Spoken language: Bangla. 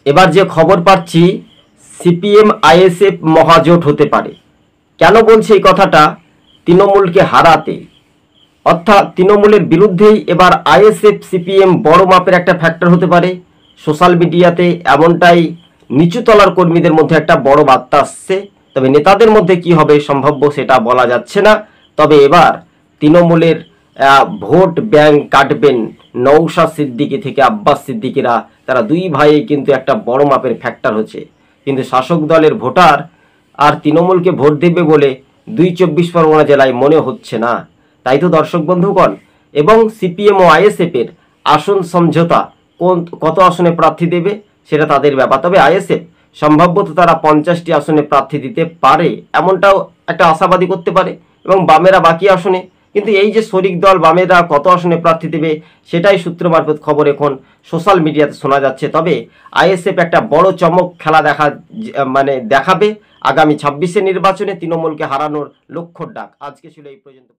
এবার যে খবর পাচ্ছি, সিপিএম আইএসএফ মহাজোট হতে পারে। কেন বলছি এই কথাটা? তৃণমূলকে হারাতে, অর্থাৎ তৃণমূলের বিরুদ্ধেই এবার আইএসএফ সিপিএম বড় মাপের একটা ফ্যাক্টর হতে পারে। সোশ্যাল মিডিয়াতে এমনটাই নিচুতলার কর্মীদের মধ্যে একটা বড় বার্তা আসছে। তবে নেতাদের মধ্যে কি হবে সম্ভাব্য সেটা বলা যাচ্ছে না। তবে এবার তৃণমূলের ভোট ব্যাংক কাটবেন নওশাদ সিদ্দিকী থেকে আব্বাস সিদ্দিকীরা। তারা দুই ভাই কিন্তু একটা বড় মাপের ফ্যাক্টর হচ্ছে। কিন্তু শাসক দলের ভোটার আর তৃণমূলকে ভোট দেবে বলে ২ চব্বিশ পরগনা জেলায় মনে হচ্ছে না। তাই তো দর্শক বন্ধুগণ, এবং সিপিএম ও আইএসএফের আসন সমঝোতা কত আসনে প্রার্থী দেবে সেটা তাদের ব্যাপার। তবে আইএসএফ সম্ভবত তারা 50টি আসনে প্রার্থী দিতে পারে, এমনটাও একটা আশাবাদী করতে পারে, এবং বামেরা বাকি আসনে। কিন্তু এই যে শরিক দল বামেরা কত আসনে প্রার্থী দেবে সেটাই সূত্র মারফত খবর এখন সোশ্যাল মিডিয়াতে শোনা যাচ্ছে। তবে আইএসএফ একটা বড় চমক খেলা দেখাবে আগামী 26শে নির্বাচনে তৃণমূলকে হারানোর লক্ষ্যর ডাক। আজকে ছিল এই পর্যন্ত।